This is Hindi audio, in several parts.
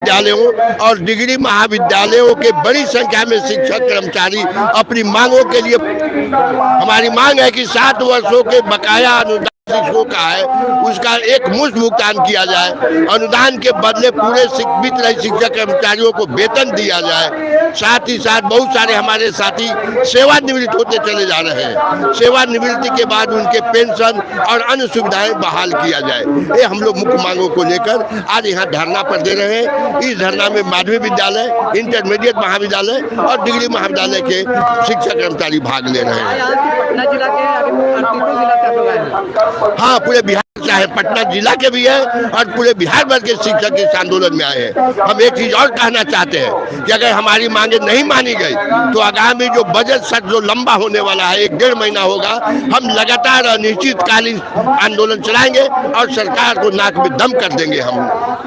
विद्यालयों और डिग्री महाविद्यालयों के बड़ी संख्या में शिक्षक कर्मचारी अपनी मांगों के लिए, हमारी मांग है कि 7 वर्षों के बकाया अनुदान शिक्षकों का है उसका एक मुश्त भुगतान किया जाए। अनुदान के बदले पूरे वित्त रहित शिक्षक कर्मचारियों को वेतन दिया जाए। साथ ही साथ बहुत सारे हमारे साथी सेवानिवृत्त होते चले जा रहे हैं। सेवानिवृत्ति के बाद उनके पेंशन और अन्य सुविधाएं बहाल किया जाए। ये हम लोग मुख्य मांगों को लेकर आज यहाँ धरना पर दे रहे हैं। इस धरना में माध्यमिक विद्यालय, इंटरमीडिएट महाविद्यालय और डिग्री महाविद्यालय के शिक्षक कर्मचारी भाग ले रहे हैं। पटना जिला के हाँ, पूरे बिहार चाहे पटना जिला के भी है और पूरे बिहार भर के शिक्षक इस आंदोलन में आए हैं। हम एक चीज और कहना चाहते हैं कि अगर हमारी मांगे नहीं मानी गई तो आगामी जो बजट सत्र जो लंबा होने वाला है, 1-1.5 महीना होगा, हम लगातार अनिश्चितकालीन आंदोलन चलाएंगे और सरकार को नाक में दम कर देंगे। हम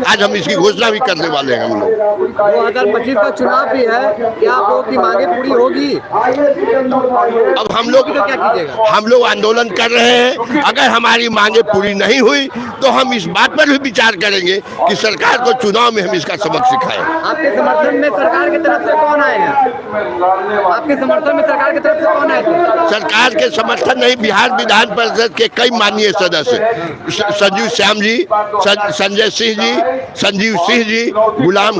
आज हम इसकी घोषणा भी करने वाले हैं। हम लोग 2025 का चुनाव भी है, क्या आप लोगों की मांगे पूरी होगी? अब हम लोग आंदोलन कर रहे हैं। अगर हमारी मांगे पूरी नहीं हुई तो हम इस बात पर भी विचार करेंगे कि सरकार को चुनाव में हम इसका सबक सिखाएं। आपके समर्थन में सरकार की तरफ से कौन आए हैं? आपके समर्थन में सरकार की तरफ से कौन आए थे? सरकार के समर्थन नहीं, बिहार विधान परिषद के कई माननीय सदस्य, संजीव श्याम जी, संजय सिंह जी, संजीव सिंह जी, गुलाम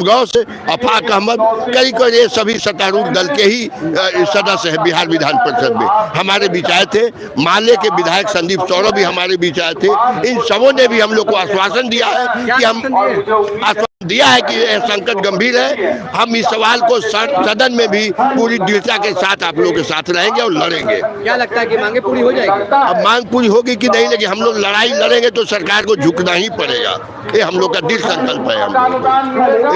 गौस, अफाक अहमद, कई ये सभी सत्तारूढ़ दल के ही सदस्य है बिहार विधान परिषद में। हमारे बीच आए थे माले के विधायक संदीप सौरभ भी हमारे बीच आए थे। इन सबों ने भी हम लोग को आश्वासन दिया है कि यह संकट गंभीर है। हम इस सवाल को सदन में भी पूरी दृढ़ता के साथ आप लोगों के साथ रहेंगे और लड़ेंगे। क्या लगता है कि मांगे पूरी हो जाएगी? अब मांग पूरी होगी कि नहीं, लेकिन हम लोग लड़ाई लड़ेंगे तो सरकार को झुकना ही पड़ेगा। ये हम लोग का दृढ़ संकल्प है।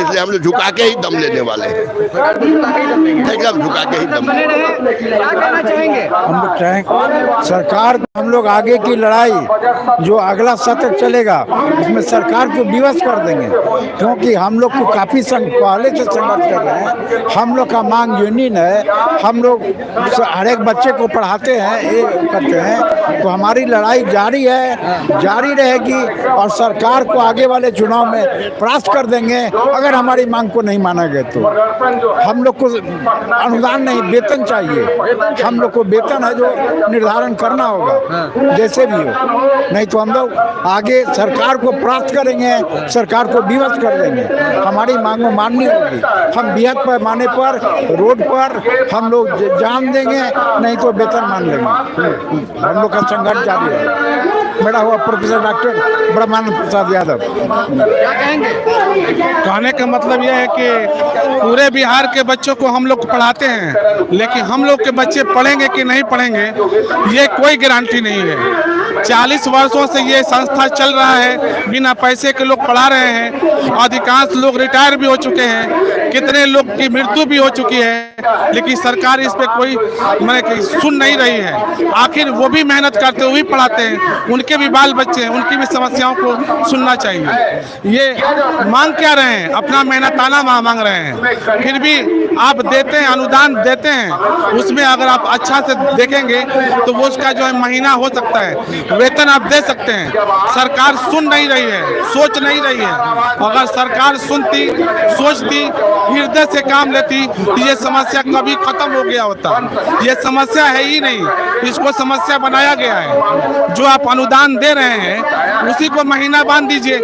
इसलिए हम लोग झुका के ही दम लेने वाले हैं, एकदम झुका के ही दम। क्या कहना चाहेंगे? हम लोग चाहेंगे सरकार, हम लोग आगे की लड़ाई जो अगला सत्र चलेगा उसमें सरकार को विवश कर देंगे, क्योंकि हम लोग को काफ़ी पहले से संघर्ष कर रहे हैं। हम लोग का मांग यूनियन है, हम लोग हर एक बच्चे को पढ़ाते हैं, ये करते हैं, तो हमारी लड़ाई जारी है, जारी रहेगी और सरकार को आगे वाले चुनाव में परास्त कर देंगे अगर हमारी मांग को नहीं माना गया तो। हम लोग को अनुदान नहीं, वेतन चाहिए। हम लोग को वेतन है जो निर्धारण करना होगा जैसे भी हो, नहीं तो हम लोग आगे सरकार को परास्त करेंगे, सरकार को विवश कर देंगे। हमारी मांग माननी होगी। हम बृहद पैमाने पर रोड पर हम लोग जान देंगे, नहीं तो वेतन मान लेंगे। हम लोग का संघर्ष जारी है। मेरा हुआ प्रोफेसर डॉक्टर ब्रह्मानंद प्रसाद यादव। क्या कहेंगे? कहने का मतलब यह है कि पूरे बिहार के बच्चों को हम लोग पढ़ाते हैं, लेकिन हम लोग के बच्चे पढ़ेंगे कि नहीं पढ़ेंगे ये कोई गारंटी नहीं है। 40 वर्षों से ये संस्था चल रहा है, बिना पैसे के लोग पढ़ा रहे हैं। अधिकांश लोग रिटायर भी हो चुके हैं, कितने लोग की मृत्यु भी हो चुकी है, लेकिन सरकार इस पे कोई सुन नहीं रही है। आखिर वो भी मेहनत करते हुए पढ़ाते हैं, उनके भी बाल बच्चे हैं, उनकी भी समस्याओं को सुनना चाहिए। ये मांग क्या रहे हैं? अपना मेहनताना मांग रहे हैं, फिर भी आप देते हैं, अनुदान देते हैं, उसमें अगर आप अच्छा से देखेंगे तो वो उसका जो है महीना हो सकता है, वेतन आप दे सकते हैं। सरकार सुन नहीं रही है, सोच नहीं रही है। अगर सरकार सुनती, सोचती, हृदय से काम लेती तो ये समस्या कभी खत्म हो गया होता। ये समस्या है ही नहीं, इसको समस्या बनाया गया है। जो आप अनुदान दे रहे हैं उसी को महीना बांध दीजिए।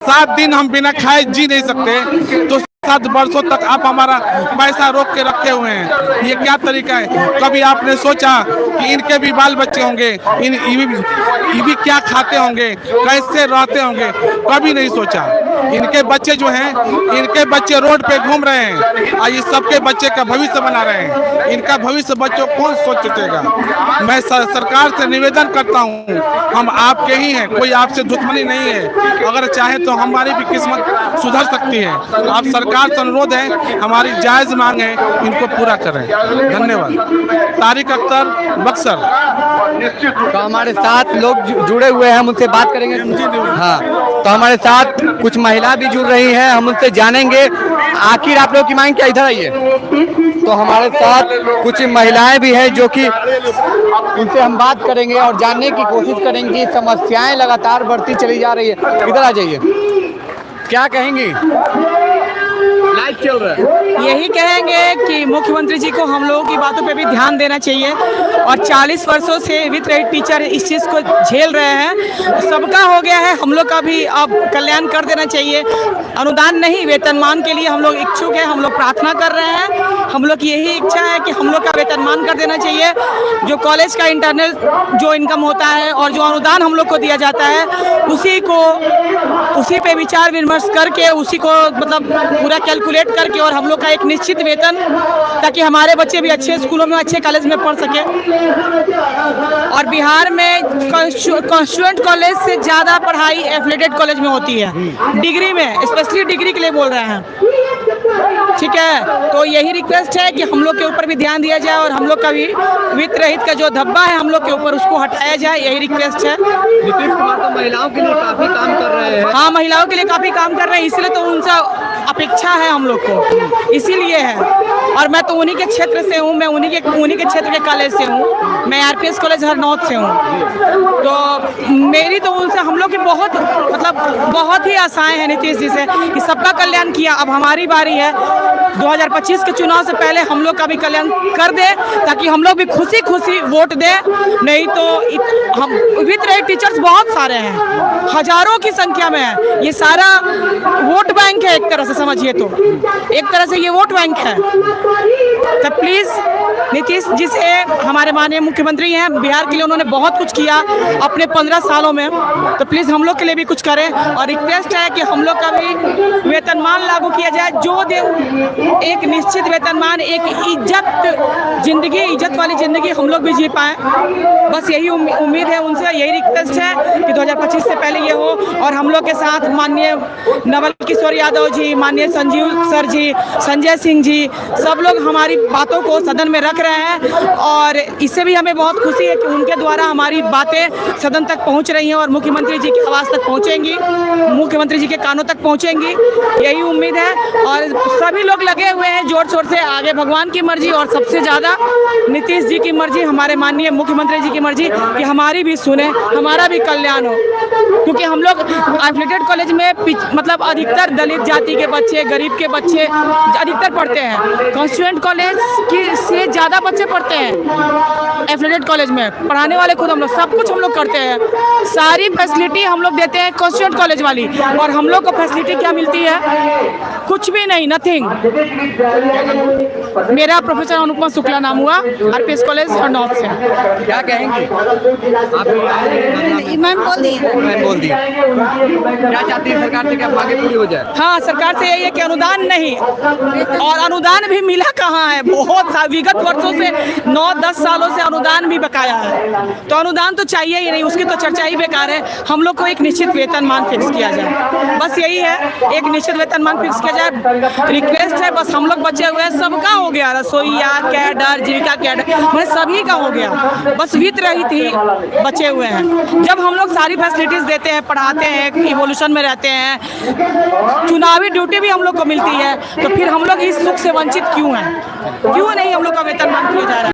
7 दिन हम बिना खाए जी नहीं सकते, तो 7 वर्षों तक आप हमारा पैसा रोक के रखे हुए हैं। ये क्या तरीका है? कभी आपने सोचा कि इनके भी बाल बच्चे होंगे, ये भी क्या खाते होंगे, कैसे रहते होंगे? कभी नहीं सोचा। इनके बच्चे जो हैं, इनके बच्चे रोड पे घूम रहे हैं और ये सबके बच्चे का भविष्य बना रहे हैं। इनका भविष्य बच्चों कौन सोच सकेगा? मैं सरकार से निवेदन करता हूँ, हम आपके ही हैं, कोई आपसे दुश्मनी नहीं है। अगर चाहे तो हमारी भी किस्मत सुधर सकती है। आप सरकार से अनुरोध है, हमारी जायज मांग है, इनको पूरा करें। धन्यवाद। तारिक अख्तर, बक्सर। तो हमारे साथ लोग जुड़े हुए हैं, हम उनसे बात करेंगे। हाँ, तो हमारे साथ कुछ महिला भी जुड़ रही हैं, हम उनसे जानेंगे आखिर आप लोग की मांग क्या। इधर आइए। तो हमारे साथ कुछ महिलाएं भी हैं जो कि उनसे हम बात करेंगे और जानने की कोशिश करेंगे। समस्याएं लगातार बढ़ती चली जा रही है। इधर आ जाइए, क्या कहेंगी? लाइव चल रहा है। यही कहेंगे कि मुख्यमंत्री जी को हम लोगों की बातों पे भी ध्यान देना चाहिए और 40 वर्षों से विद रहित टीचर इस चीज़ को झेल रहे हैं। सबका हो गया है, हम लोग का भी अब कल्याण कर देना चाहिए। अनुदान नहीं, वेतनमान के लिए हम लोग इच्छुक हैं, हम लोग प्रार्थना कर रहे हैं। हम लोग की यही इच्छा है कि हम लोग का वेतनमान कर देना चाहिए। जो कॉलेज का इंटरनल जो इनकम होता है और जो अनुदान हम लोग को दिया जाता है उसी पे विचार विमर्श करके उसी को मतलब पूरा कैलकुलेट करके और हम लोग का एक निश्चित वेतन, ताकि हमारे बच्चे भी अच्छे स्कूलों में अच्छे कॉलेज में पढ़ सके। और बिहार में कॉन्स्टिट्यूएंट कॉलेज से ज़्यादा पढ़ाई एफिलिएटेड कॉलेज में होती है, डिग्री में, स्पेशली डिग्री के लिए बोल रहे हैं। ठीक है, तो यही रिक्वेस्ट है कि हम लोग के ऊपर भी ध्यान दिया जाए और हम लोग का भी वित्त रहित का जो धब्बा है हम लोग के ऊपर उसको हटाया जाए, यही रिक्वेस्ट है। नीतीश कुमार तो महिलाओं के लिए काफी काम कर रहे हैं। हाँ, महिलाओं के लिए काफ़ी काम कर रहे हैं, इसलिए तो उनसे अपेक्षा है हम लोग को, इसीलिए है। और मैं तो उन्हीं के क्षेत्र से हूँ, मैं उन्हीं के क्षेत्र के कॉलेज से हूँ। मैं आरपीएस कॉलेज हरनौत से हूँ। तो मेरी तो उनसे हम लोग की बहुत ही आशाएं हैं नीतीश जी से कि सबका कल्याण किया। अब हमारी बारी है, 2025 के चुनाव से पहले हम लोग का भी कल्याण कर दे, ताकि हम लोग भी खुशी खुशी वोट दें। नहीं तो हम विद रहित टीचर्स बहुत सारे हैं, हजारों की संख्या में है। ये सारा वोट बैंक है, एक तरह से समझिए तो एक तरह से ये वोट बैंक है। तो प्लीज़ नीतीश जी से, हमारे माननीय मुख्यमंत्री हैं, बिहार के लिए उन्होंने बहुत कुछ किया अपने 15 सालों में, तो प्लीज़ हम लोग के लिए भी कुछ करें। और रिक्वेस्ट है कि हम लोग का भी वेतनमान लागू किया जाए, जो दे एक निश्चित वेतनमान, एक इज्जत वाली ज़िंदगी हम लोग भी जी पाएँ। बस यही उम्मीद है उनसे, यही रिक्वेस्ट है कि 2025 से पहले ये हो। और हम लोग के साथ माननीय नवल किशोर यादव जी, माननीय संजीव सर जी, संजय सिंह जी, सब लोग हमारी बातों को सदन में रख रहे हैं और इससे भी हमें बहुत खुशी है कि उनके द्वारा हमारी बातें सदन तक पहुंच रही हैं और मुख्यमंत्री जी की आवाज़ तक पहुंचेंगी, मुख्यमंत्री जी के कानों तक पहुंचेंगी, यही उम्मीद है। और सभी लोग लगे हुए हैं जोर शोर से, आगे भगवान की मर्जी और सबसे ज़्यादा नीतीश जी की मर्जी, हमारे माननीय मुख्यमंत्री जी की मर्जी कि हमारी भी सुने, हमारा भी कल्याण हो। क्योंकि हम लोग एफिलिएटेड कॉलेज में मतलब अधिकतर दलित जाति के बच्चे, गरीब के बच्चे अधिकतर पढ़ते हैं। कॉन्स्टिट्यूएंट कॉलेज की से ज़्यादा बच्चे पढ़ते हैं एफिलिएटेड कॉलेज में। पढ़ाने वाले खुद हम लोग सब कुछ हम लोग करते हैं, सारी फैसिलिटी हम लोग देते हैं कॉन्स्टिट्यूएंट कॉलेज वाली। और हम लोग को फैसिलिटी क्या मिलती है? कुछ भी नहीं, नथिंग। मेरा प्रोफेसर अनुपमा शुक्ला नाम हुआ, आरपीएस कॉलेज हरनौत से। क्या कहेंगे आप? मैम बोल दिया। क्या चाहती है सरकार से, क्या मांगे पूरी हो जाए? हाँ, सरकार से यही है कि अनुदान नहीं, और अनुदान भी मिला कहाँ है? बहुत विगत वर्षों से 9-10 सालों से अनुदान भी बकाया है, तो अनुदान तो चाहिए ही नहीं, उसकी तो चर्चा ही बेकार है। हम लोग को एक निश्चित वेतनमान फिक्स किया जाए, बस यही है, एक निश्चित वेतनमान फिक्स किया जाए। रिक्वेस्ट है, बस हम लोग बचे हुए हैं, सबका हो गया, रसोईया, कैडर, जीविका कैडर, मतलब सभी का हो गया, बस वित्त रहित ही बचे हुए हैं। जब हम लोग सारी फैसिलिटीज़ देते हैं, पढ़ाते हैं, इवोल्यूशन में रहते हैं, चुनावी ड्यूटी भी हम लोग को मिलती है, तो फिर हम लोग इस सुख से वंचित क्यों हैं? क्यों नहीं हम लोग का वेतनमान किया जा रहा है?